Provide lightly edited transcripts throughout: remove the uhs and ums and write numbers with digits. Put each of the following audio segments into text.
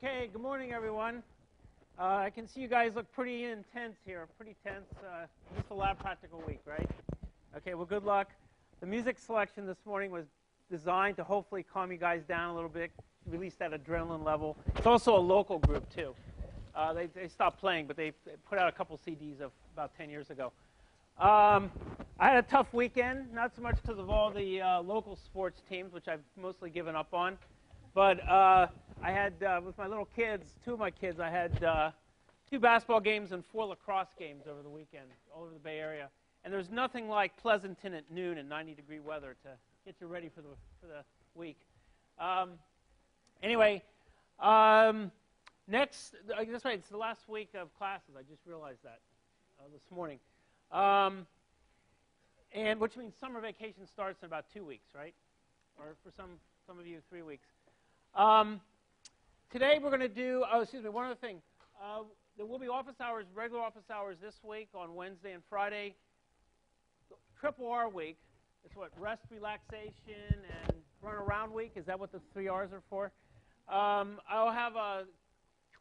Okay, good morning, everyone. I can see you guys look pretty intense here, pretty tense. Just a lab practical week, right? Okay, well, good luck. The music selection this morning was designed to hopefully calm you guys down a little bit, release that adrenaline level. It's also a local group, too. They stopped playing, but they put out a couple CDs of about 10 years ago. I had a tough weekend, not so much because of all the local sports teams, which I've mostly given up on. But I had, with my little kids, two of my kids, I had 2 basketball games and 4 lacrosse games over the weekend, all over the Bay Area. And there's nothing like Pleasanton at noon in 90-degree weather to get you ready for the week. Anyway, next, that's right, it's the last week of classes. I just realized that this morning. And which means summer vacation starts in about 2 weeks, right? Or for some of you, 3 weeks. Today we're going to do, one other thing. There will be office hours, regular office hours this week on Wednesday and Friday. Triple R week. It's what, rest, relaxation, and run around week? Is that what the 3 R's are for? I'll have a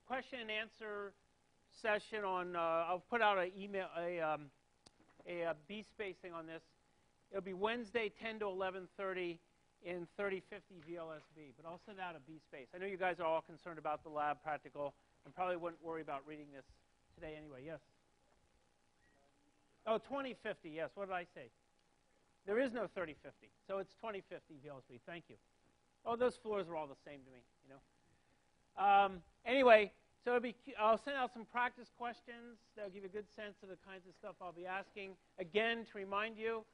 question and answer session on, I'll put out an email, a B spacing on this. It'll be Wednesday 10 to 11:30 in 3050 VLSB, but I'll send out a B space. I know you guys are all concerned about the lab practical and probably wouldn't worry about reading this today anyway. Yes? Oh, 2050, yes. What did I say? There is no 3050, so it's 2050 VLSB. Thank you. Oh, those floors are all the same to me, you know. Anyway, so I'll send out some practice questions that'll give you a good sense of the kinds of stuff I'll be asking. Again, to remind you,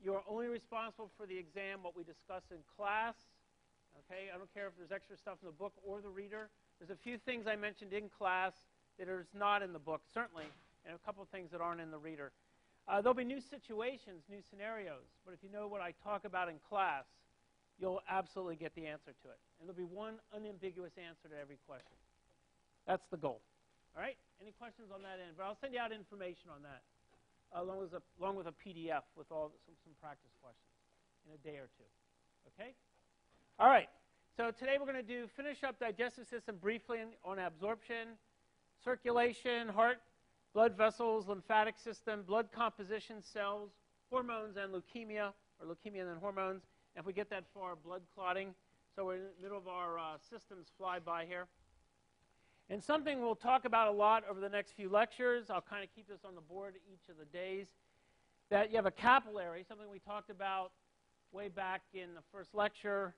you're only responsible for the exam, what we discuss in class. Okay, I don't care if there's extra stuff in the book or the reader. There's a few things I mentioned in class that is not in the book, certainly, and a couple of things that aren't in the reader. There'll be new situations, new scenarios, but if you know what I talk about in class, you'll absolutely get the answer to it. And there'll be one unambiguous answer to every question. That's the goal. All right? Any questions on that end? But I'll send you out information on that, along with a PDF with some practice questions in a day or two. Okay? All right. So today we're going to finish up digestive system briefly on absorption, circulation, heart, blood vessels, lymphatic system, blood composition, cells, hormones, and leukemia, or leukemia and then hormones. And if we get that far, blood clotting. So we're in the middle of our systems flyby here. And something we'll talk about a lot over the next few lectures, I'll kind of keep this on the board each of the days, that you have a capillary, something we talked about way back in the first lecture.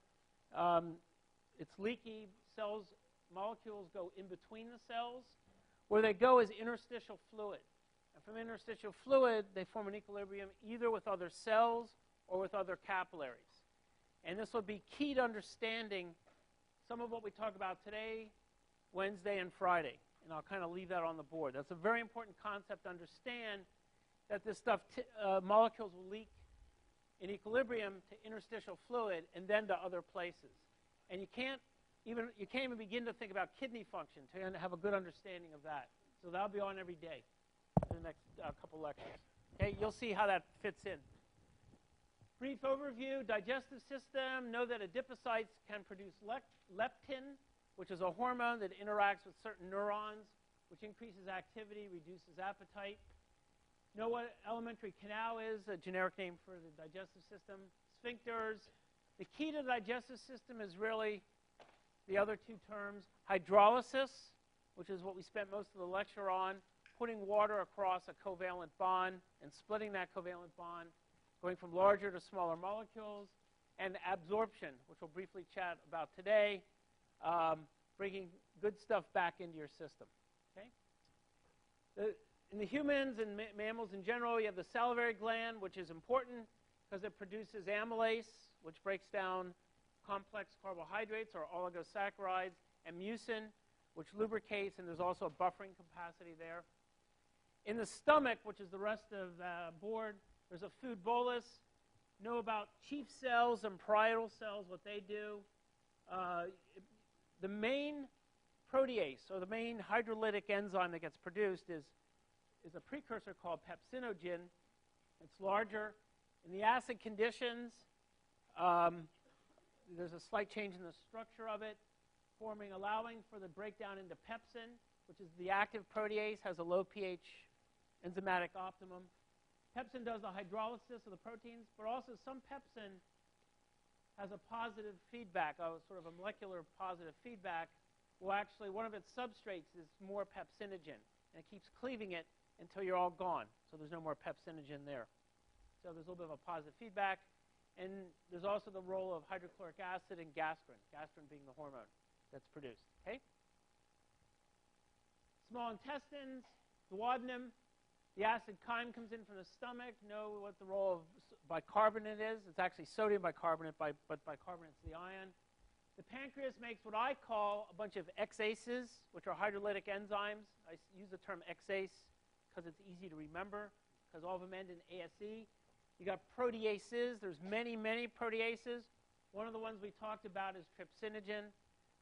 It's leaky. Cells, molecules go in between the cells. Where they go is interstitial fluid. And from interstitial fluid, they form an equilibrium either with other cells or with other capillaries. And this will be key to understanding some of what we talk about today, Wednesday and Friday, and I'll kind of leave that on the board. That's a very important concept to understand, that this stuff, molecules will leak in equilibrium to interstitial fluid and then to other places. And you can't even begin to think about kidney function to have a good understanding of that. So that'll be on every day in the next couple lectures. Okay, you'll see how that fits in. Brief overview, digestive system. Know that adipocytes can produce leptin, which is a hormone that interacts with certain neurons, which increases activity, reduces appetite. Know what alimentary canal is, a generic name for the digestive system. Sphincters. The key to the digestive system is really the other 2 terms. Hydrolysis, which is what we spent most of the lecture on, putting water across a covalent bond and splitting that covalent bond, going from larger to smaller molecules. And absorption, which we'll briefly chat about today, bringing good stuff back into your system. Okay? In the humans and mammals in general, you have the salivary gland, which is important because it produces amylase, which breaks down complex carbohydrates or oligosaccharides, and mucin, which lubricates, and there's also a buffering capacity there. In the stomach, which is the rest of the board, there's a food bolus. Know about chief cells and parietal cells, what they do. The main protease, or the main hydrolytic enzyme that gets produced is a precursor called pepsinogen. It's larger. In the acid conditions, there's a slight change in the structure of it. allowing for the breakdown into pepsin, which is the active protease, has a low pH enzymatic optimum. Pepsin does the hydrolysis of the proteins, but also some pepsin has a positive feedback, sort of a molecular positive feedback. Well, actually, one of its substrates is more pepsinogen, and it keeps cleaving it until you're all gone, so there's no more pepsinogen there. So there's a little bit of a positive feedback. And there's also the role of hydrochloric acid and gastrin, gastrin being the hormone that's produced. Okay? Small intestines, duodenum. The acid chyme comes in from the stomach. Know what the role of bicarbonate is. It's actually sodium bicarbonate, but bicarbonate's the ion. The pancreas makes what I call a bunch of hexases, which are hydrolytic enzymes. I use the term hexase because it's easy to remember, because all of them end in ASE. You got proteases. There's many, many proteases. One of the ones we talked about is trypsinogen,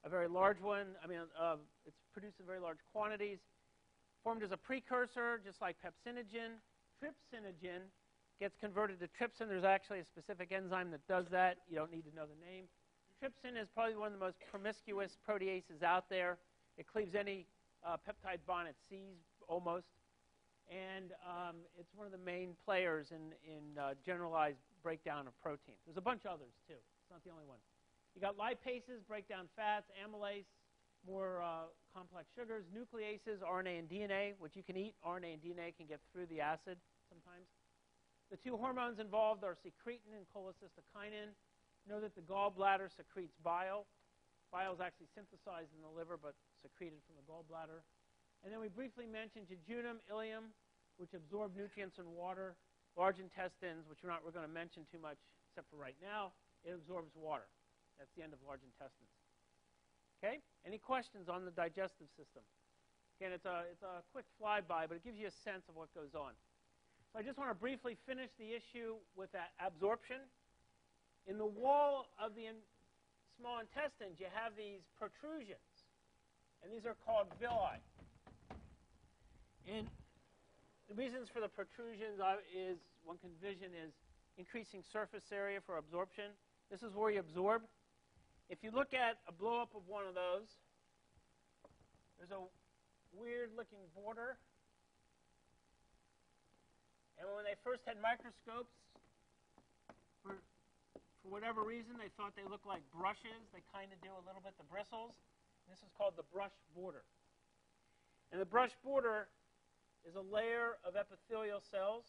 a very large one. I mean, it's produced in very large quantities. Formed as a precursor, just like pepsinogen. Trypsinogen gets converted to trypsin. There's actually a specific enzyme that does that. You don't need to know the name. Trypsin is probably one of the most promiscuous proteases out there. It cleaves any peptide bond it sees, almost. And it's one of the main players in generalized breakdown of protein. There's a bunch of others, too. It's not the only one. You got lipases, break down fats, amylase, more complex sugars, nucleases, RNA and DNA, which you can eat. RNA and DNA can get through the acid sometimes. The two hormones involved are secretin and cholecystokinin. Know that the gallbladder secretes bile. Bile is actually synthesized in the liver, but secreted from the gallbladder. And then we briefly mentioned jejunum, ileum, which absorb nutrients and water. Large intestines, which we're going to mention too much except for right now, it absorbs water. That's the end of large intestines. Okay? Any questions on the digestive system? Again, it's a quick flyby, but it gives you a sense of what goes on. So I just want to briefly finish the issue with that absorption. In the wall of the small intestines, you have these protrusions, and these are called villi. And the reasons for the protrusions is, one can envision, is increasing surface area for absorption. This is where you absorb. If you look at a blow-up of one of those, there's a weird-looking border. And when they first had microscopes, for whatever reason, they thought they looked like brushes. They kind of do a little bit the bristles. This is called the brush border. And the brush border is a layer of epithelial cells,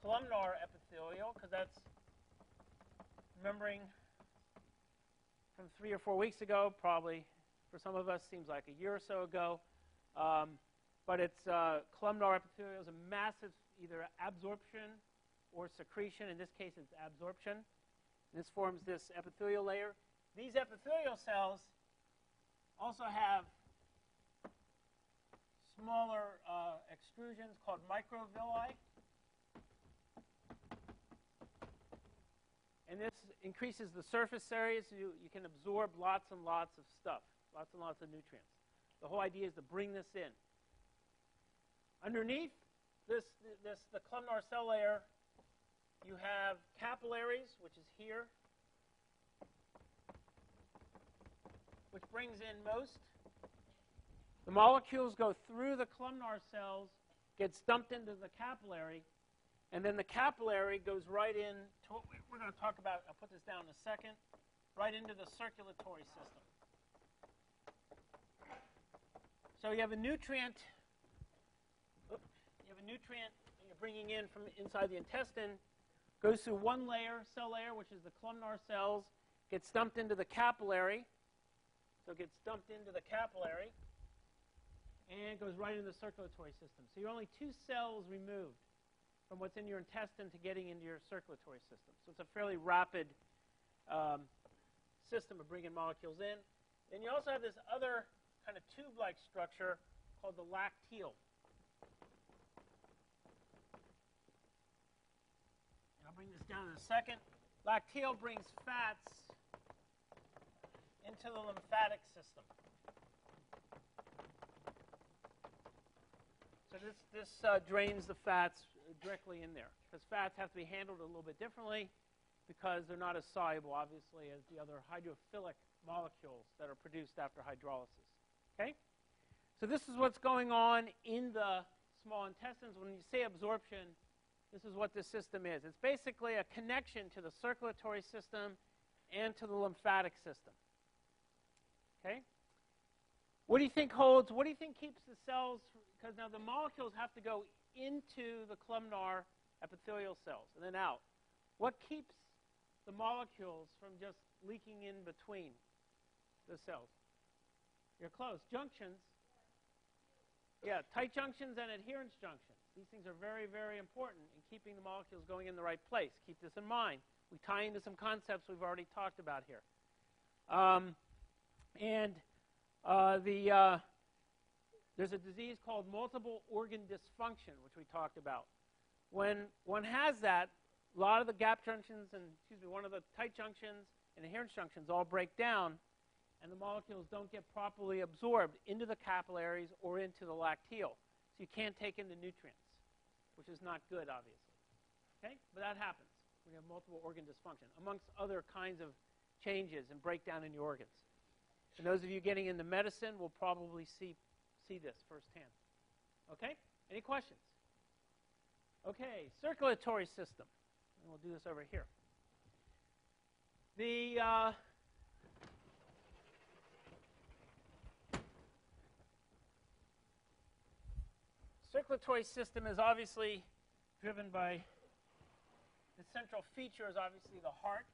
columnar epithelial, because that's, remembering from 3 or 4 weeks ago, probably for some of us seems like a year or so ago, but it's columnar epithelial is a massive either absorption or secretion. In this case, it's absorption. This forms this epithelial layer. These epithelial cells also have smaller extrusions called microvilli. And this increases the surface area, so you can absorb lots and lots of stuff, lots and lots of nutrients. The whole idea is to bring this in. Underneath the columnar cell layer, you have capillaries, which is here, which brings in most. The molecules go through the columnar cells, gets dumped into the capillary, and then the capillary goes right in to what we're going to talk about. I'll put this down in a second. Right into the circulatory system. So you have a nutrient. You have a nutrient that you're bringing in from inside the intestine. Goes through one layer, cell layer, which is the columnar cells. Gets dumped into the capillary. So it gets dumped into the capillary. And goes right into the circulatory system. So you're only 2 cells removed from what's in your intestine to getting into your circulatory system. So it's a fairly rapid system of bringing molecules in. Then you also have this other kind of tube-like structure called the lacteal. And I'll bring this down in a second. Lacteal brings fats into the lymphatic system. So this drains the fats directly in there, because fats have to be handled a little bit differently. because they're not as soluble, obviously, as the other hydrophilic molecules that are produced after hydrolysis. Okay? So this is what's going on in the small intestines. When you say absorption, this is what this system is. It's basically a connection to the circulatory system and to the lymphatic system. Okay? What do you think holds, what do you think keeps the cells, because now the molecules have to go into the columnar epithelial cells and then out. What keeps the molecules from just leaking in between the cells? You're close. Junctions. Yeah, tight junctions and adherence junctions. These things are very, very important in keeping the molecules going in the right place. Keep this in mind. We tie into some concepts we've already talked about here. There's a disease called multiple organ dysfunction, which we talked about. When one has that, a lot of the gap junctions and, one of the tight junctions and adherence junctions all break down, and the molecules don't get properly absorbed into the capillaries or into the lacteal. So you can't take in the nutrients, which is not good, obviously. Okay? But that happens when you have multiple organ dysfunction, amongst other kinds of changes and breakdown in your organs. And those of you getting into medicine will probably see this firsthand. Okay? Any questions? Okay, circulatory system. And we'll do this over here. The circulatory system is obviously driven by, the central feature is obviously the heart.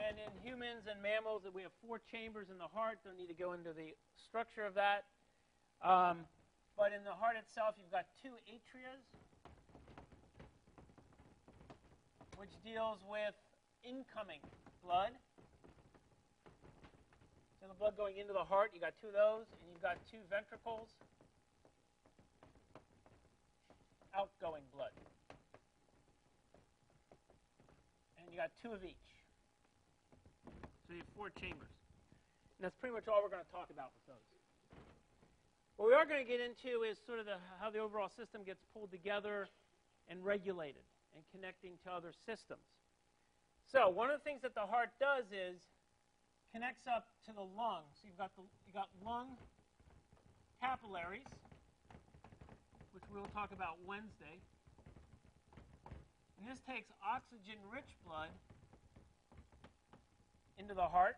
And in humans and mammals, we have 4 chambers in the heart. Don't need to go into the structure of that. But in the heart itself, you've got 2 atrias, which deals with incoming blood. So the blood going into the heart, you've got 2 of those, and you've got 2 ventricles, outgoing blood. And you got 2 of each. So you have 4 chambers. And that's pretty much all we're going to talk about with those. What we are going to get into is sort of how the overall system gets pulled together and regulated and connecting to other systems. So one of the things that the heart does is connects up to the lungs. So you've got lung capillaries, which we'll talk about Wednesday. And this takes oxygen-rich blood into the heart.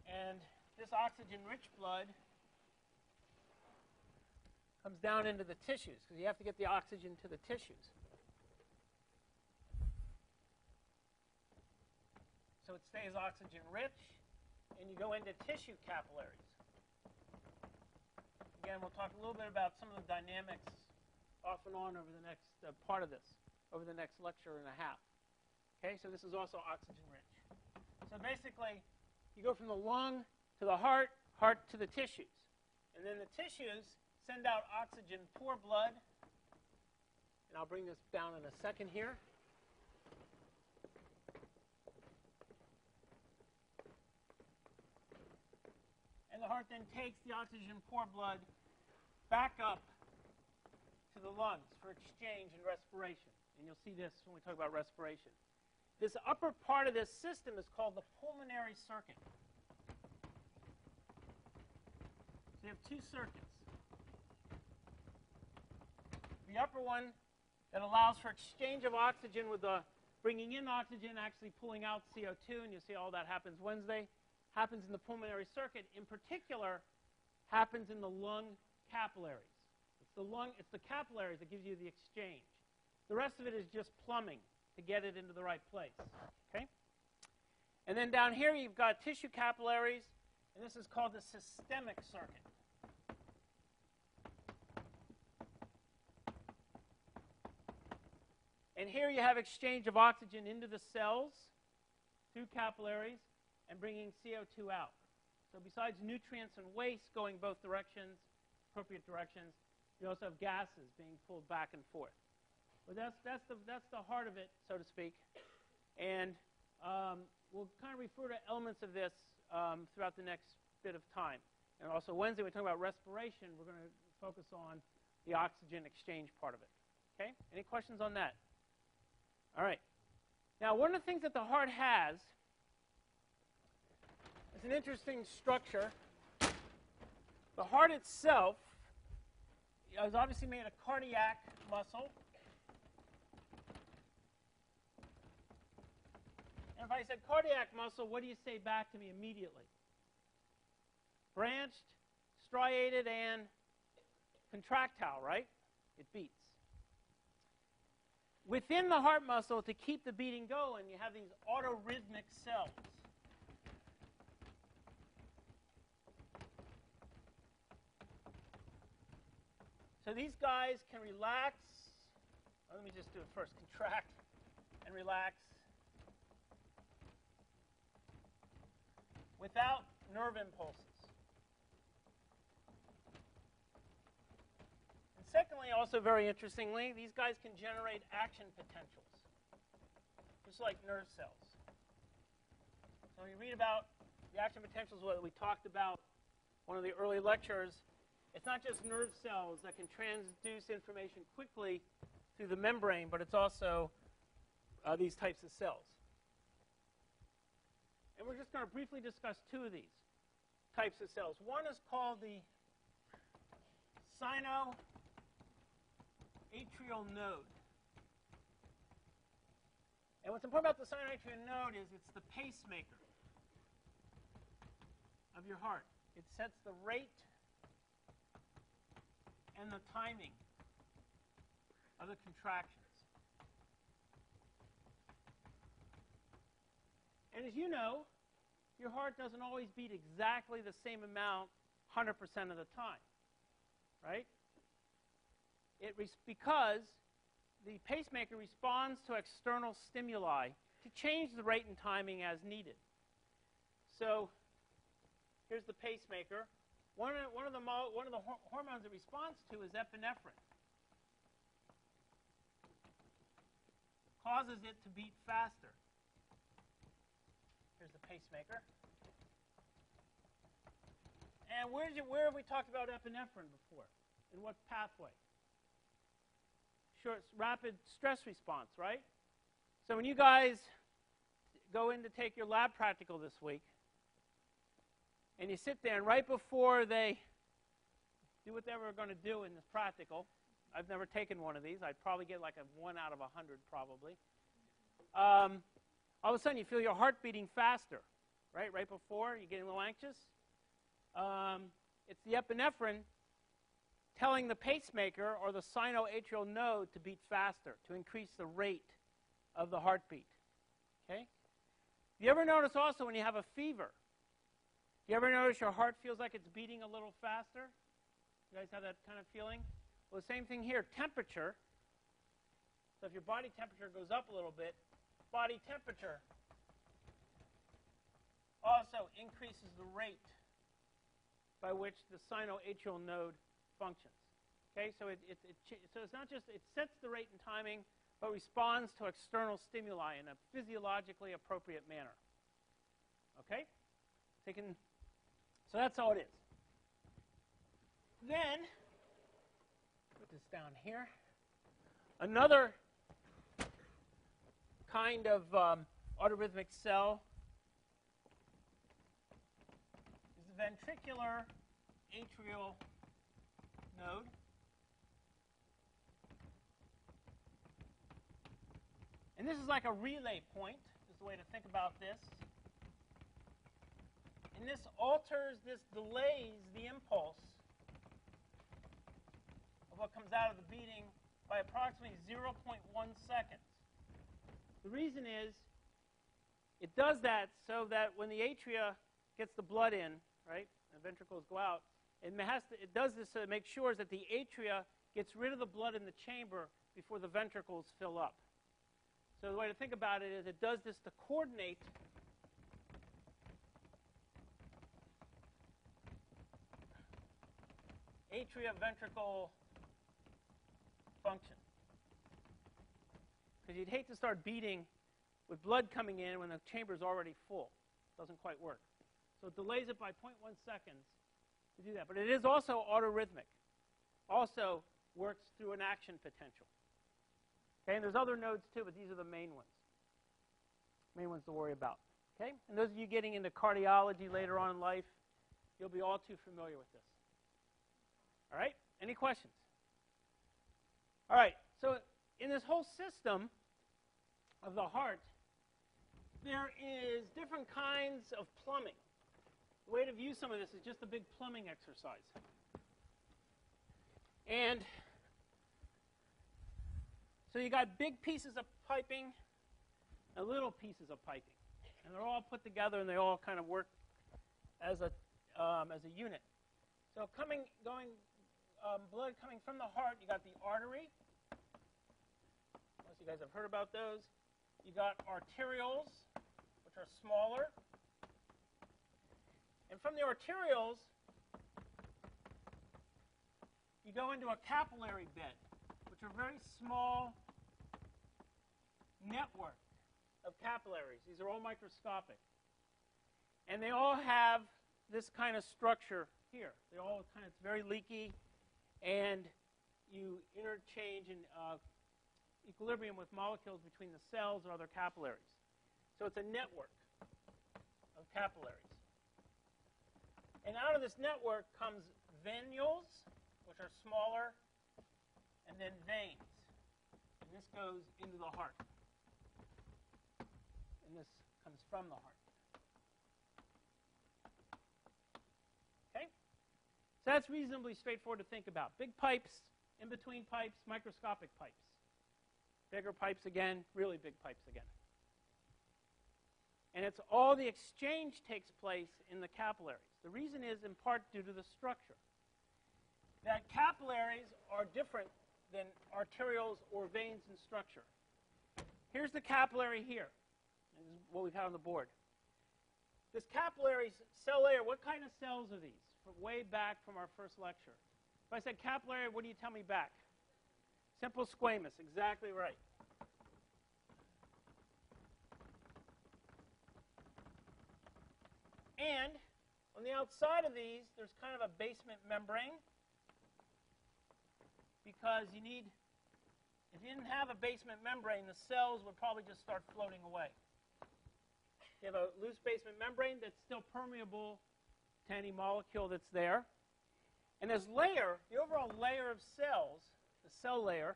And this oxygen-rich blood comes down into the tissues, because you have to get the oxygen to the tissues. So it stays oxygen-rich, and you go into tissue capillaries. Again, we'll talk a little bit about some of the dynamics off and on over the next part of this, over the next lecture and a half. Okay, so this is also oxygen-rich. So basically, you go from the lung to the heart, heart to the tissues. And then the tissues send out oxygen-poor blood. And I'll bring this down in a second here. And the heart then takes the oxygen-poor blood back up to the lungs for exchange and respiration. And you'll see this when we talk about respiration. This upper part of this system is called the pulmonary circuit. So you have 2 circuits. The upper one that allows for exchange of oxygen with the bringing in oxygen, actually pulling out CO2, and you'll see all that happens Wednesday, happens in the pulmonary circuit. In particular, happens in the lung capillaries. It's the capillaries that gives you the exchange. The rest of it is just plumbing to get it into the right place. Okay? And then down here you've got tissue capillaries, and this is called the systemic circuit. And here you have exchange of oxygen into the cells through capillaries and bringing CO2 out. So besides nutrients and waste going both directions, appropriate directions, you also have gases being pulled back and forth. But that's the heart of it, so to speak. And we'll kind of refer to elements of this throughout the next bit of time. And also Wednesday, when we talk about respiration, we're going to focus on the oxygen exchange part of it. Okay? Any questions on that? All right. Now, one of the things that the heart has is an interesting structure. The heart itself is obviously made of cardiac muscle. And if I said cardiac muscle, what do you say back to me immediately? Branched, striated, and contractile, right? It beats. Within the heart muscle, to keep the beating going, you have these autorhythmic cells. So these guys can relax. Let me just do it first. Contract and relax without nerve impulses. And secondly, also very interestingly, these guys can generate action potentials, just like nerve cells. So when you read about the action potentials that we talked about one of the early lectures, it's not just nerve cells that can transduce information quickly through the membrane, but it's also these types of cells. And we're just going to briefly discuss two of these types of cells. One is called the sinoatrial node. And what's important about the sinoatrial node is it's the pacemaker of your heart. It sets the rate and the timing of the contractions. And as you know, your heart doesn't always beat exactly the same amount 100% of the time, right? Because the pacemaker responds to external stimuli to change the rate and timing as needed. So here's the pacemaker. One of the hormones it responds to is epinephrine. Causes it to beat faster. Here's the pacemaker. And where have we talked about epinephrine before? In what pathway? Sure, it's rapid stress response, right? So when you guys go in to take your lab practical this week, and you sit there, and right before they do what they were going to do in the practical, I've never taken one of these. I'd probably get like a 1 out of 100 probably. All of a sudden, you feel your heart beating faster, right? Right before, you're getting a little anxious. It's the epinephrine telling the pacemaker or the sinoatrial node to beat faster, to increase the rate of the heartbeat. Okay? You ever notice also when you have a fever, you ever notice your heart feels like it's beating a little faster? You guys have that kind of feeling? Well, the same thing here, temperature. So if your body temperature goes up a little bit, body temperature also increases the rate by which the sinoatrial node functions. Okay, so so it's not just, it sets the rate and timing, but responds to external stimuli in a physiologically appropriate manner. Okay? So that's how it is. Then, put this down here. Another kind of autorhythmic cell is the ventricular atrial node. And this is like a relay point, is the way to think about this. And this delays the impulse of what comes out of the beating by approximately 0.1 seconds. The reason is it does that so that when the atria gets the blood in, right, the ventricles go out, it does this to make sure that the atria gets rid of the blood in the chamber before the ventricles fill up. So the way to think about it is it does this to coordinate atria-ventricle function. Because you'd hate to start beating with blood coming in when the chamber is already full. It doesn't quite work. So it delays it by 0.1 seconds to do that. But it is also autorhythmic. Also works through an action potential. Okay, and there's other nodes too, but these are the main ones to worry about. Okay, and those of you getting into cardiology later on in life, you'll be all too familiar with this. All right, any questions? All right, so in this whole system of the heart, there is different kinds of plumbing. The way to view some of this is just a big plumbing exercise. And so you got big pieces of piping and little pieces of piping. And they're all put together and they all kind of work as a unit. So blood coming from the heart, you got the artery. Most of you guys have heard about those. You got arterioles, which are smaller. And from the arterioles, you go into a capillary bed, which are very small network of capillaries. These are all microscopic. And they all have this kind of structure here. They all it's very leaky, and you interchange in equilibrium with molecules between the cells or other capillaries. So it's a network of capillaries. And out of this network comes venules, which are smaller, and then veins. And this goes into the heart. And this comes from the heart. Okay? So that's reasonably straightforward to think about. Big pipes, in between pipes, microscopic pipes. Bigger pipes again, really big pipes again. And it's all the exchange takes place in the capillaries. The reason is in part due to the structure. That capillaries are different than arterioles or veins in structure. Here's the capillary here. This is what we've had on the board. This capillary cell layer, what kind of cells are these? From way back from our first lecture. If I said capillary, what do you tell me back? Simple squamous, exactly right. And on the outside of these, there's kind of a basement membrane, because if you didn't have a basement membrane, the cells would probably just start floating away. You have a loose basement membrane that's still permeable to any molecule that's there. And this layer, the overall layer of cells, the cell layer,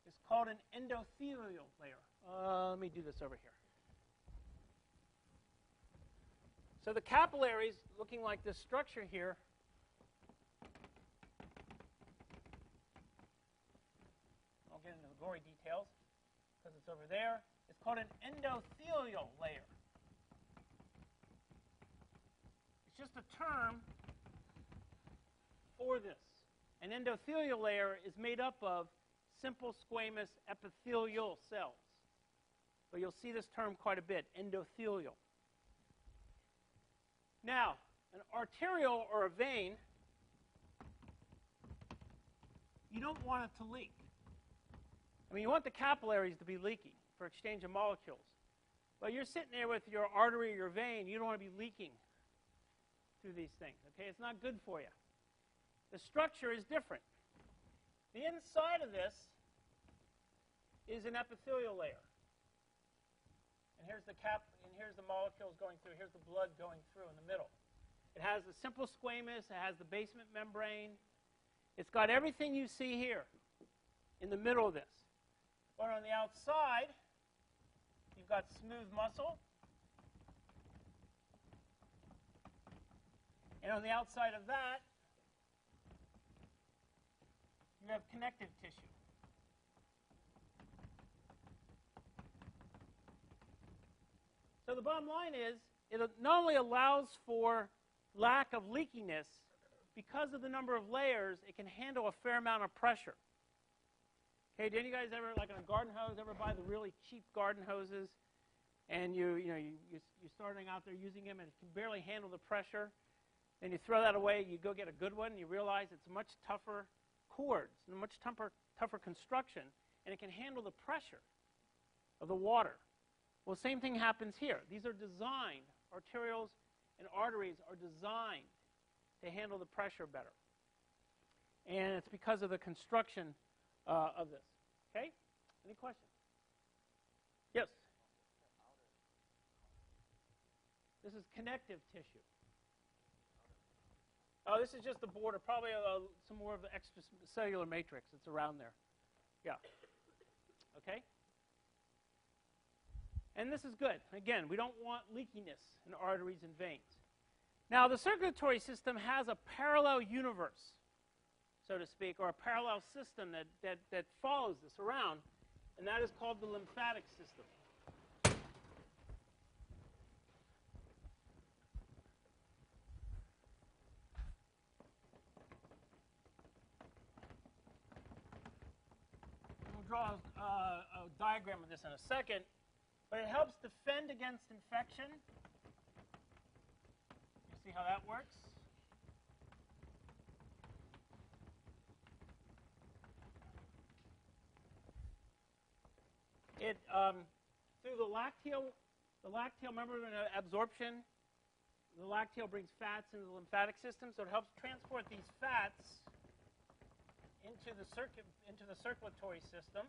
is called an endothelial layer. Let me do this over here. So the capillaries, looking like this structure here, I'll get into the gory details because it's over there. It's called an endothelial layer. It's just a term for this. An endothelial layer is made up of simple squamous epithelial cells. So you'll see this term quite a bit, endothelial. Now, an arteriole or a vein, you don't want it to leak. I mean, you want the capillaries to be leaky for exchange of molecules. But you're sitting there with your artery or your vein, you don't want to be leaking through these things. Okay, it's not good for you. The structure is different. The inside of this is an epithelial layer. And here's the and here's the molecules going through. Here's the blood going through in the middle. It has the simple squamous. It has the basement membrane. It's got everything you see here in the middle of this. But on the outside, you've got smooth muscle. And on the outside of that, you have connective tissue. So the bottom line is, it not only allows for lack of leakiness, because of the number of layers, it can handle a fair amount of pressure. Okay, did you guys ever, like on a garden hose, ever buy the really cheap garden hoses, and you're starting out there using them, and it can barely handle the pressure, and you throw that away, you go get a good one, and you realize it's much tougher cords, and a much tougher construction, and it can handle the pressure of the water. Well, same thing happens here. These are designed, arterioles and arteries are designed to handle the pressure better. And it's because of the construction of this. Okay? Any questions? Yes? This is connective tissue. Oh, this is just the border, probably some more of the extracellular matrix that's around there. Yeah. Okay? And this is good. Again, we don't want leakiness in arteries and veins. Now, the circulatory system has a parallel universe, so to speak, or a parallel system that follows this around, and that is called the lymphatic system. We'll draw a diagram of this in a second, but it helps defend against infection. You see how that works? It through the lacteal, remember in absorption, the lacteal brings fats into the lymphatic system, so it helps transport these fats into the circulatory system.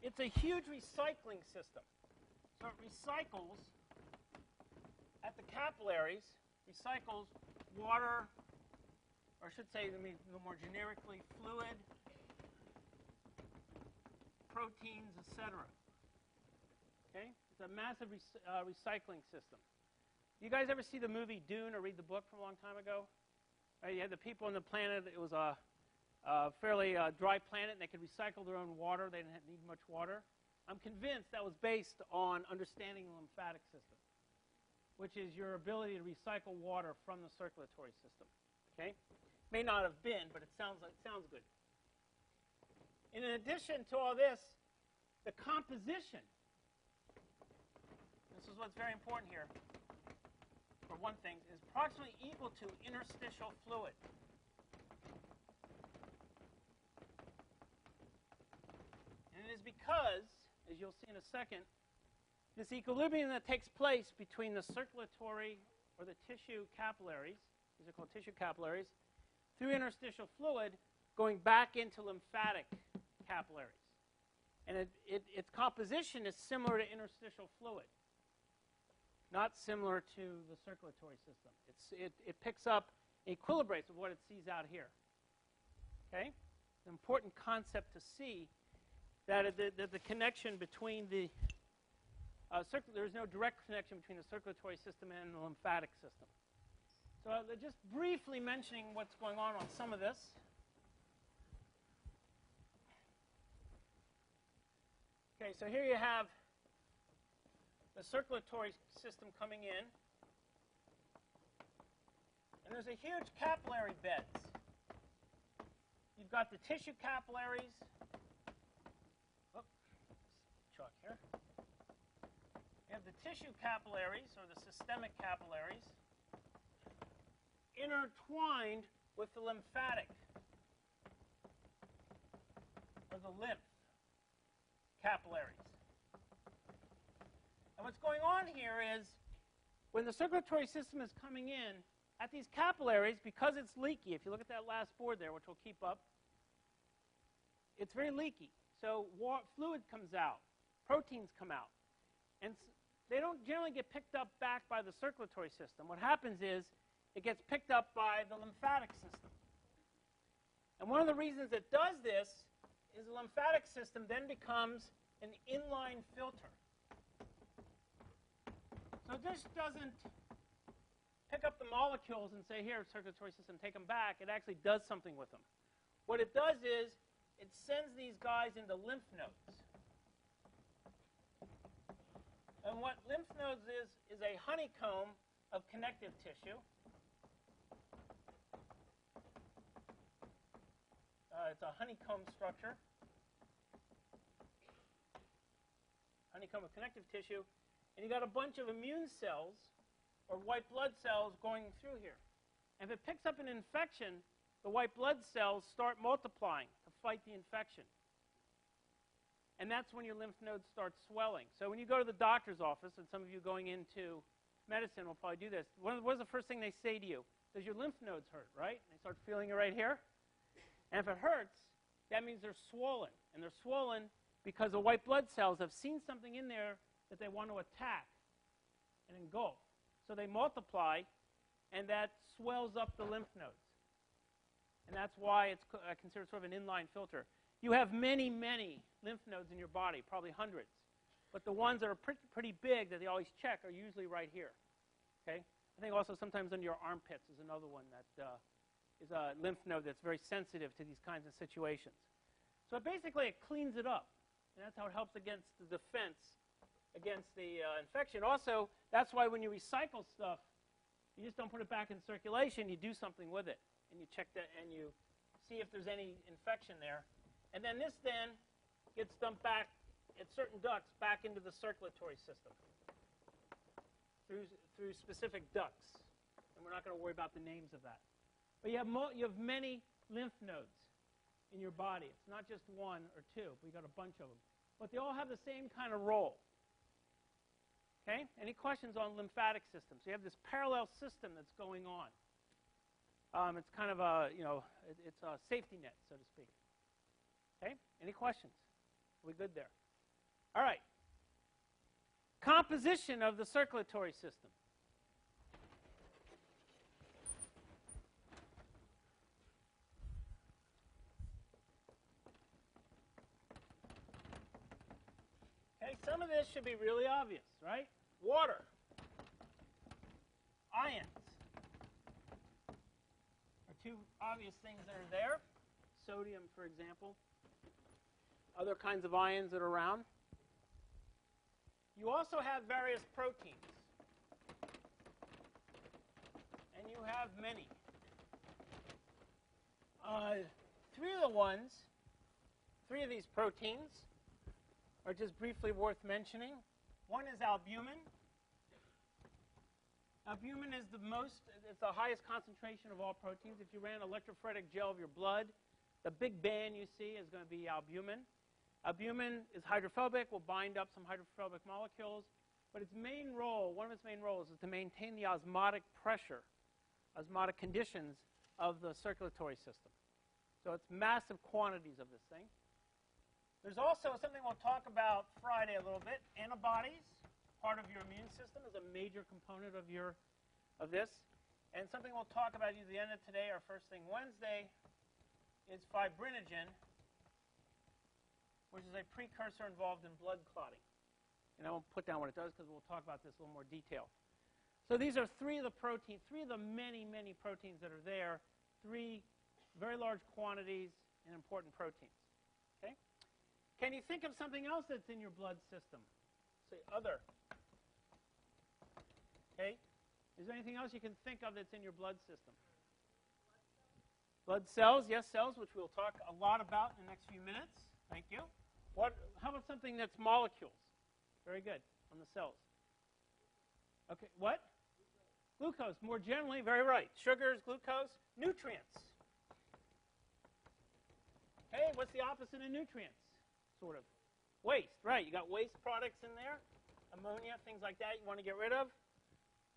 It's a huge recycling system. So it recycles at the capillaries, recycles water, or I should say, a little more generically, fluid, proteins, etc. Okay? It's a massive recycling system. You guys ever see the movie Dune or read the book from a long time ago? Right, you had the people on the planet. It was a fairly dry planet, and they could recycle their own water. They didn't need much water. I'm convinced that was based on understanding the lymphatic system, which is your ability to recycle water from the circulatory system. Okay? May not have been, but it sounds good. In addition to all this, the composition. This is what's very important here. For one thing, is approximately equal to interstitial fluid. And it is because, as you'll see in a second, this equilibrium that takes place between the circulatory or the tissue capillaries, these are called tissue capillaries, through interstitial fluid going back into lymphatic capillaries. And its composition is similar to interstitial fluid, not similar to the circulatory system. It picks up, equilibrates with what it sees out here. Okay? It's an important concept to see that the connection between there's no direct connection between the circulatory system and the lymphatic system. So just briefly mentioning what's going on some of this. Okay, so here you have the circulatory system coming in. And there's a huge capillary beds. You've got the tissue capillaries. Oh, chalk here. You have the tissue capillaries, or the systemic capillaries, intertwined with the lymphatic, or the lymph capillaries. And what's going on here is, when the circulatory system is coming in, at these capillaries, because it's leaky, if you look at that last board there, which we'll keep up, it's very leaky. So fluid comes out, proteins come out. And they don't generally get picked up back by the circulatory system. What happens is, it gets picked up by the lymphatic system. And one of the reasons it does this is the lymphatic system then becomes an inline filter. So this doesn't pick up the molecules and say, here, circulatory system, take them back. It actually does something with them. What it does is, it sends these guys into lymph nodes. And what lymph nodes is a honeycomb of connective tissue. It's a honeycomb structure. Honeycomb of connective tissue. And you got a bunch of immune cells, or white blood cells, going through here. And if it picks up an infection, the white blood cells start multiplying to fight the infection. And that's when your lymph nodes start swelling. So when you go to the doctor's office, and some of you going into medicine will probably do this, what is the first thing they say to you? does your lymph nodes hurt, right? They start feeling it right here. And if it hurts, that means they're swollen. And they're swollen because the white blood cells have seen something in there that they want to attack and engulf. So they multiply, and that swells up the lymph nodes. And that's why it's considered sort of an inline filter. You have many, many lymph nodes in your body, probably hundreds. But the ones that are pretty big that they always check are usually right here. Okay? I think also sometimes under your armpits is another one that is a lymph node that's very sensitive to these kinds of situations. So basically it cleans it up. And that's how it helps against the defense against the infection. Also, that's why when you recycle stuff, you just don't put it back in circulation. You do something with it. And you check that and you see if there's any infection there. And then this then gets dumped back at certain ducts back into the circulatory system through specific ducts. And we're not going to worry about the names of that. But you have many lymph nodes in your body. It's not just one or two. We've got a bunch of them. But they all have the same kind of role. Okay? Any questions on lymphatic systems? You have this parallel system that's going on. It's kind of a, it's a safety net, so to speak. Okay? Any questions? Are we good there? All right. Composition of the circulatory system. Okay, some of this should be really obvious, right? Water, ions are two obvious things that are there. Sodium, for example. Other kinds of ions that are around. You also have various proteins. And you have many. Three of these proteins are just briefly worth mentioning. One is albumin. Albumin is it's the highest concentration of all proteins. If you ran electrophoretic gel of your blood, the big band you see is going to be albumin. Albumin is hydrophobic, will bind up some hydrophobic molecules, but its main role, one of its main roles, is to maintain the osmotic pressure, osmotic conditions of the circulatory system. So it's massive quantities of this thing. There's also something we'll talk about Friday a little bit. Antibodies, part of your immune system, is a major component of this. And something we'll talk about either the end of today or first thing Wednesday is fibrinogen, which is a precursor involved in blood clotting. And I won't put down what it does because we'll talk about this in a little more detail. So these are three of the many, many proteins that are there, three very large quantities and important proteins. Okay? Can you think of something else that's in your blood system? Say other. Okay? Is there anything else you can think of that's in your blood system? Blood cells, yes, cells, which we'll talk a lot about in the next few minutes. Thank you. How about something that's molecules? Very good, on the cells. Okay, what? Glucose, more generally, very right. Sugars, glucose, nutrients. Hey, what's the opposite of nutrients? Sort of. Waste, right. You got waste products in there, ammonia, things like that you want to get rid of.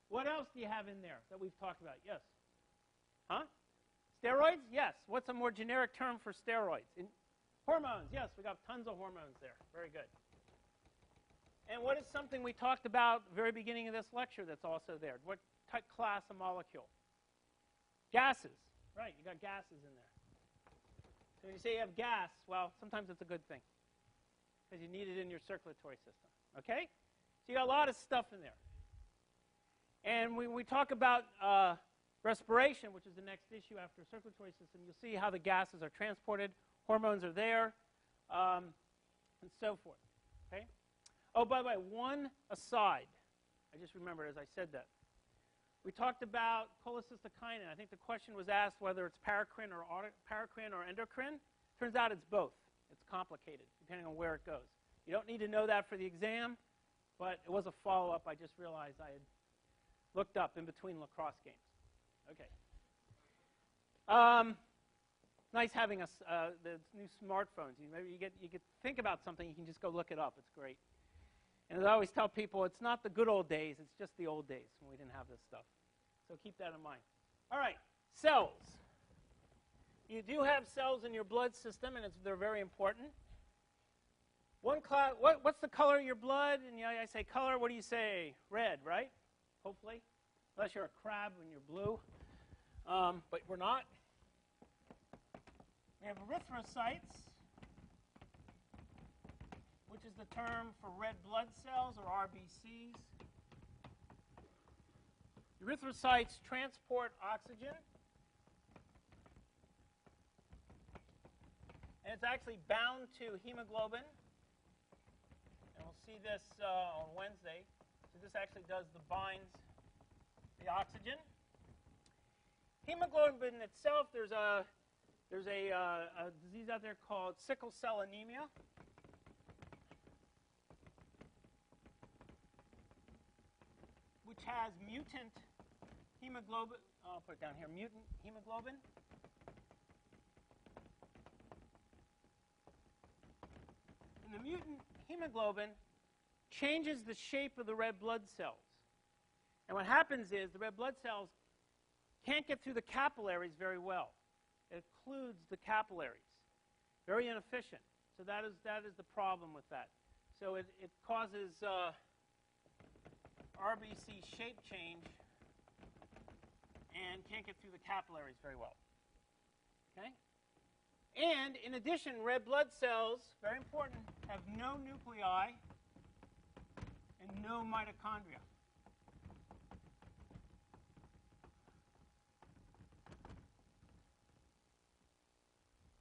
What else do you have in there that we've talked about? Yes. Huh? Steroids? Yes. What's a more generic term for steroids? Hormones. Yes, we got tons of hormones there. Very good. And what is something we talked about at the very beginning of this lecture that's also there? What type class of molecule? Gases. Right, you got gases in there. So when you say you have gas, well, sometimes it's a good thing because you need it in your circulatory system. Okay? So you got a lot of stuff in there. And when we talk about respiration, which is the next issue after circulatory system, you'll see how the gases are transported. Hormones are there, and so forth. Okay? Oh, by the way, one aside. I just remembered as I said that. We talked about cholecystokinin. I think the question was asked whether it's paracrine or endocrine. Turns out it's both. It's complicated, depending on where it goes. You don't need to know that for the exam, but it was a follow-up. I just realized I had looked up in between lacrosse games. Okay. Nice having the new smartphones. You get think about something, you can just go look it up. It's great. And as I always tell people, it's not the good old days, it's just the old days when we didn't have this stuff. So keep that in mind. All right, cells. You do have cells in your blood system, and they're very important. What's the color of your blood? And I say color, what do you say? Red, right? Hopefully. Unless you're a crab and you're blue. But we're not. We have erythrocytes, which is the term for red blood cells, or RBCs. Erythrocytes transport oxygen. And it's actually bound to hemoglobin. And we'll see this on Wednesday. So this actually binds the oxygen. Hemoglobin itself, there's a disease out there called sickle cell anemia. Which has mutant hemoglobin. I'll put it down here. Mutant hemoglobin. And the mutant hemoglobin changes the shape of the red blood cells. And what happens is the red blood cells can't get through the capillaries very well. It occludes the capillaries. Very inefficient. So that is the problem with that. So it causes RBC shape change and can't get through the capillaries very well. Okay? And in addition, red blood cells, very important, have no nuclei and no mitochondria.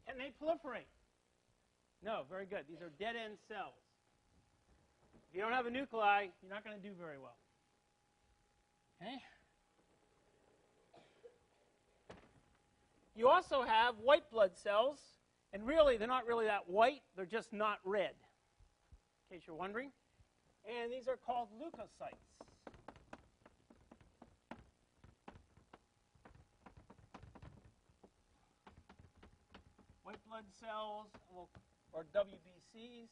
Can they proliferate? No, very good. These are dead-end cells. If you don't have a nuclei, you're not going to do very well. Okay? You also have white blood cells, and really, they're not really that white. They're just not red, in case you're wondering. And these are called leukocytes. White blood cells, or WBCs.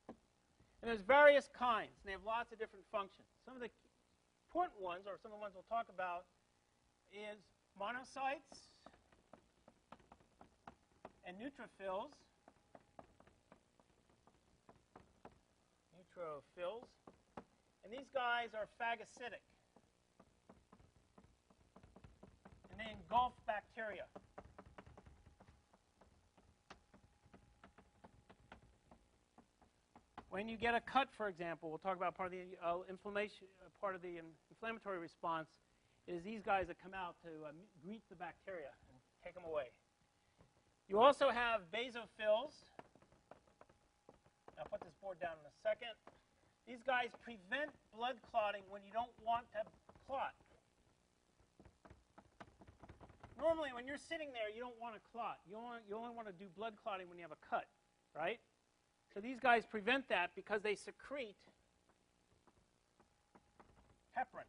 And there's various kinds, and they have lots of different functions. Some of the important ones, or some of the ones we'll talk about, is monocytes and neutrophils. And these guys are phagocytic. And they engulf bacteria. When you get a cut, for example, we'll talk about part of the inflammatory response, is these guys that come out to greet the bacteria and take them away. You also have basophils. I'll put this board down in a second. These guys prevent blood clotting when you don't want to clot. Normally, when you're sitting there, you don't want to clot. You only want to do blood clotting when you have a cut, right? So these guys prevent that because they secrete heparin.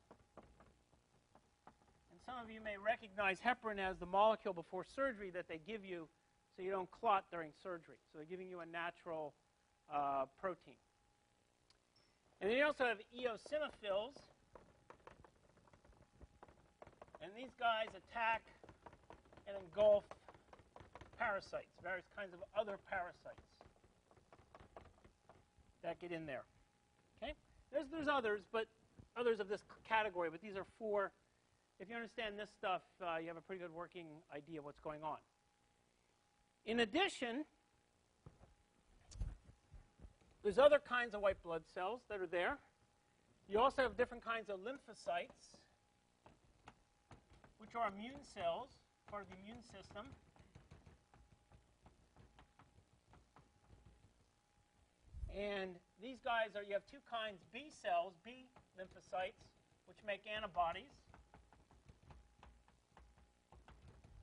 And some of you may recognize heparin as the molecule before surgery that they give you so you don't clot during surgery. So they're giving you a natural protein. And then you also have eosinophils. And these guys attack and engulf parasites, various kinds of other parasites that get in there. Okay? There's others, but others of this category, but these are four. If you understand this stuff, you have a pretty good working idea of what's going on. In addition, there's other kinds of white blood cells that are there. You also have different kinds of lymphocytes, which are immune cells, part of the immune system. And these guys you have two kinds, B cells, B lymphocytes, which make antibodies.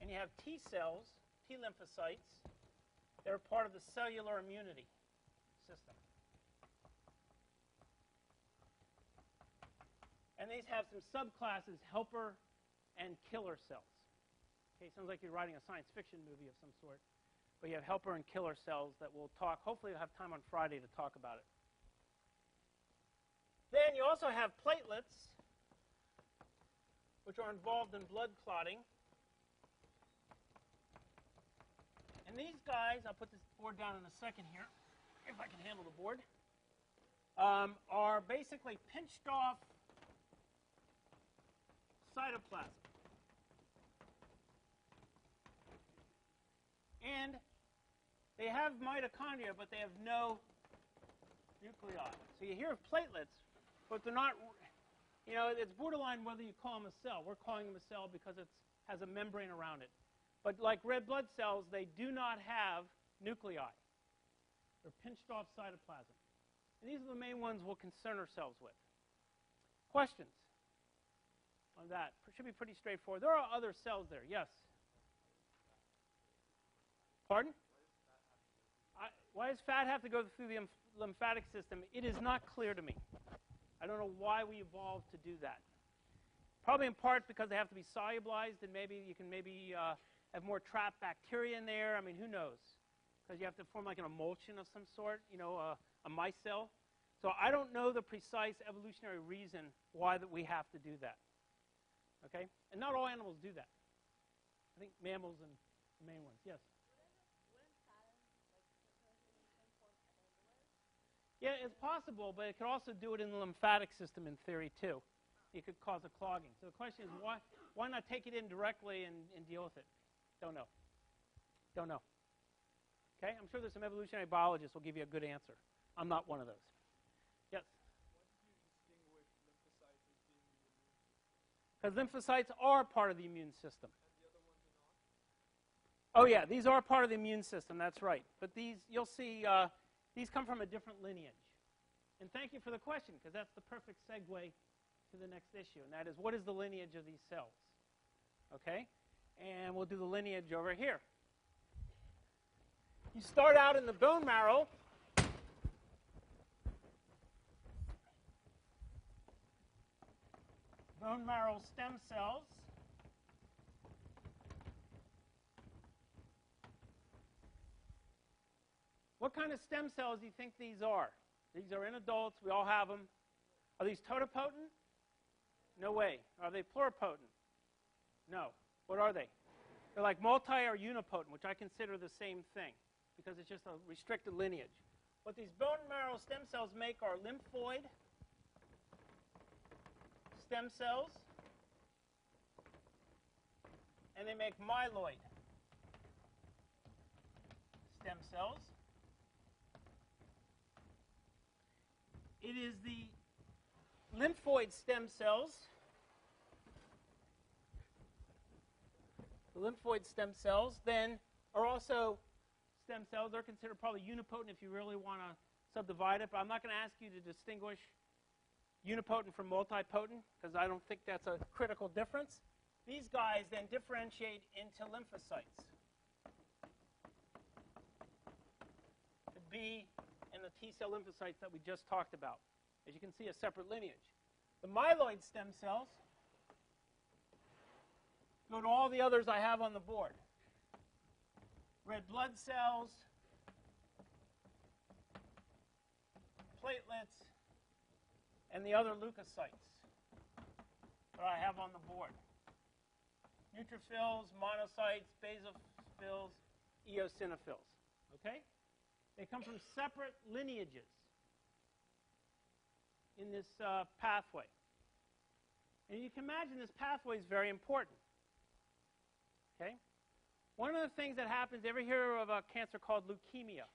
And you have T cells, T lymphocytes, that are part of the cellular immunity system. And these have some subclasses, helper and killer cells. Okay, sounds like you're writing a science fiction movie of some sort. But you have helper and killer cells that we'll talk. Hopefully we'll have time on Friday to talk about it. Then you also have platelets. which are involved in blood clotting. And these guys, I'll put this board down in a second here, if I can handle the board, are basically pinched off cytoplasm. And they have mitochondria, but they have no nuclei. So you hear of platelets, but they're not, you know, it's borderline whether you call them a cell. We're calling them a cell because it has a membrane around it. But like red blood cells, they do not have nuclei. They're pinched off cytoplasm. And these are the main ones we'll concern ourselves with. Questions on that? Should be pretty straightforward. There are other cells there. Yes? Pardon? Why does fat have to go through the lymphatic system? It is not clear to me. I don't know why we evolved to do that. Probably in part because they have to be solubilized, and maybe you can have more trapped bacteria in there. I mean, who knows? Because you have to form like an emulsion of some sort, you know, a micelle. So I don't know the precise evolutionary reason why that we have to do that. Okay? And not all animals do that. I think mammals and the main ones. Yes? Yeah, it's possible, but it could also do it in the lymphatic system in theory, too. It could cause a clogging. So the question is, why not take it in directly and deal with it? Don't know. Don't know. Okay? I'm sure there's some evolutionary biologists who will give you a good answer. I'm not one of those. Yes? Why did you distinguish lymphocytes as being the immune system? Because lymphocytes are part of the immune system. And the other ones are not? Oh, yeah, these are part of the immune system. That's right. But these, you'll see, these come from a different lineage. And thank you for the question, because that's the perfect segue to the next issue, and that is, what is the lineage of these cells? Okay? And we'll do the lineage over here. You start out in the bone marrow. Bone marrow stem cells. What kind of stem cells do you think these are? These are in adults. We all have them. Are these totipotent? No way. Are they pluripotent? No. What are they? They're like multi or unipotent, which I consider the same thing because it's just a restricted lineage. What these bone marrow stem cells make are lymphoid stem cells, and they make myeloid stem cells. It is the lymphoid stem cells. The lymphoid stem cells then are also stem cells. They're considered probably unipotent if you really want to subdivide it, but I'm not going to ask you to distinguish unipotent from multipotent because I don't think that's a critical difference. These guys then differentiate into lymphocytes. The B and the T cell lymphocytes that we just talked about. As you can see, a separate lineage. The myeloid stem cells go to all the others I have on the board. Red blood cells, platelets, and the other leukocytes that I have on the board. Neutrophils, monocytes, basophils, eosinophils. Okay? They come from separate lineages in this pathway. And you can imagine this pathway is very important. Okay? One of the things that happens, ever hear of a cancer called leukemia?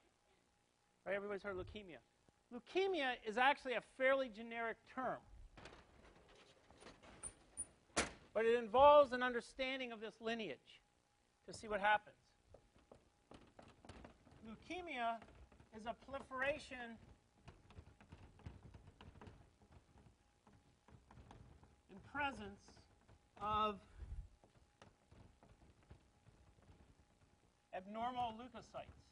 Right? Everybody's heard of leukemia. Leukemia is actually a fairly generic term. But it involves an understanding of this lineage to see what happens. Leukemia is a proliferation and presence of abnormal leukocytes.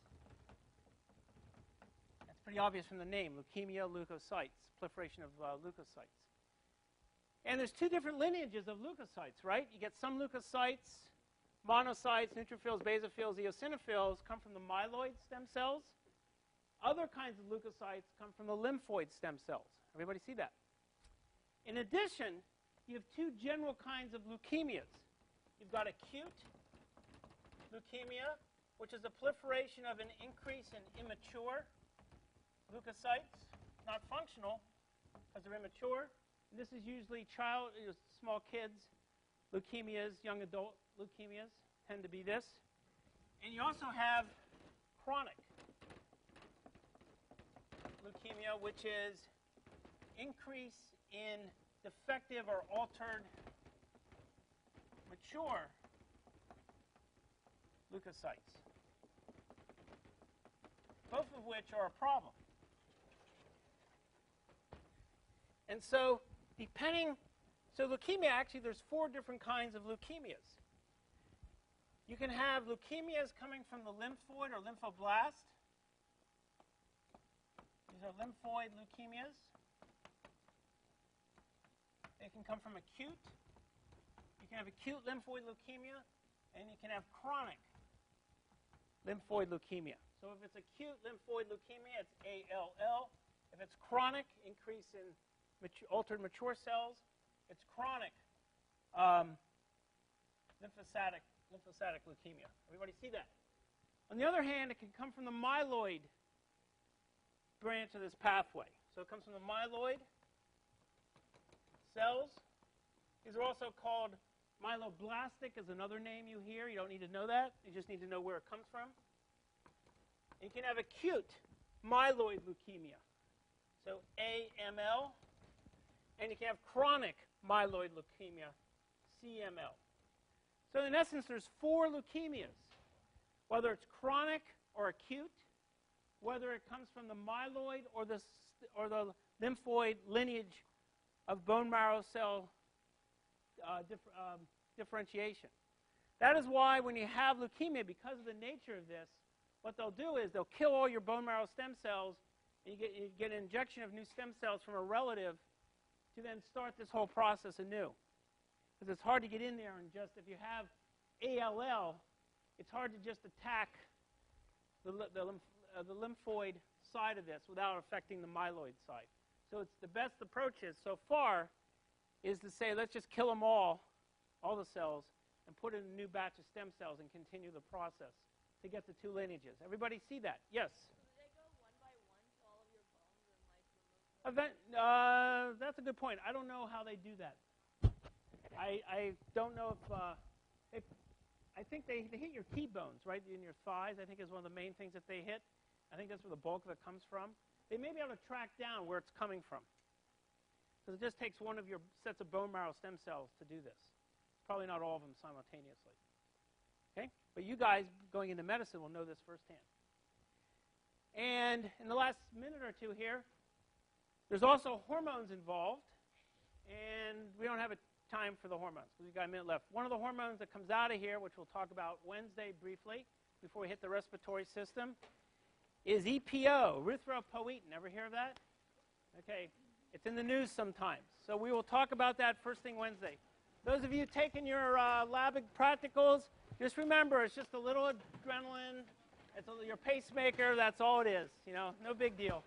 That's pretty obvious from the name, leukemia, leukocytes, proliferation of leukocytes. And there's two different lineages of leukocytes, right? You get some leukocytes, monocytes, neutrophils, basophils, eosinophils come from the myeloid stem cells. Other kinds of leukocytes come from the lymphoid stem cells. Everybody see that? In addition, you have two general kinds of leukemias. You've got acute leukemia, which is a proliferation of an increase in immature leukocytes, not functional because they're immature. And this is usually small kids leukemias, young adult leukemias tend to be this. And you also have chronic leukemia, which is increase in defective or altered mature leukocytes, both of which are a problem. And so leukemia, actually, there's 4 different kinds of leukemias. You can have leukemias coming from the lymphoid or lymphoblast. These are lymphoid leukemias. They can come from acute. You can have acute lymphoid leukemia, and you can have chronic lymphoid leukemia. So if it's acute lymphoid leukemia, it's ALL. If it's chronic, increase in altered mature cells, it's chronic lymphocytic leukemia. Everybody see that? On the other hand, it can come from the myeloid branch of this pathway. So it comes from the myeloid cells. These are also called myeloblastic, is another name you hear. You don't need to know that. You just need to know where it comes from. And you can have acute myeloid leukemia, so AML. And you can have chronic myeloid leukemia, CML. So in essence, there's 4 leukemias, whether it's chronic or acute, whether it comes from the myeloid or the lymphoid lineage of bone marrow cell differentiation. That is why when you have leukemia, because of the nature of this, what they'll do is they'll kill all your bone marrow stem cells, and you get an injection of new stem cells from a relative to then start this whole process anew. Because it's hard to get in there and just, if you have ALL, it's hard to just attack the lymphoid side of this without affecting the myeloid side. So it's the best approach so far is to say, let's just kill them all the cells, and put in a new batch of stem cells and continue the process to get the 2 lineages. Everybody see that? Yes? So do they go one by one to all of your bones and like remove them? That's a good point. I don't know how they do that. I don't know if I think they hit your key bones, right, in your thighs. I think is one of the main things that they hit. I think that's where the bulk of it comes from. They may be able to track down where it's coming from. Because it just takes one of your sets of bone marrow stem cells to do this. Probably not all of them simultaneously. Okay? But you guys going into medicine will know this firsthand. And in the last minute or 2 here, there's also hormones involved. And we don't have time for the hormones because we've got a minute left. One of the hormones that comes out of here, which we'll talk about Wednesday briefly before we hit the respiratory system, is EPO, erythropoietin. Ever hear of that? Okay. It's in the news sometimes. So we will talk about that first thing Wednesday. Those of you taking your lab practicals, just remember, it's just a little adrenaline. It's your pacemaker. That's all it is. No big deal.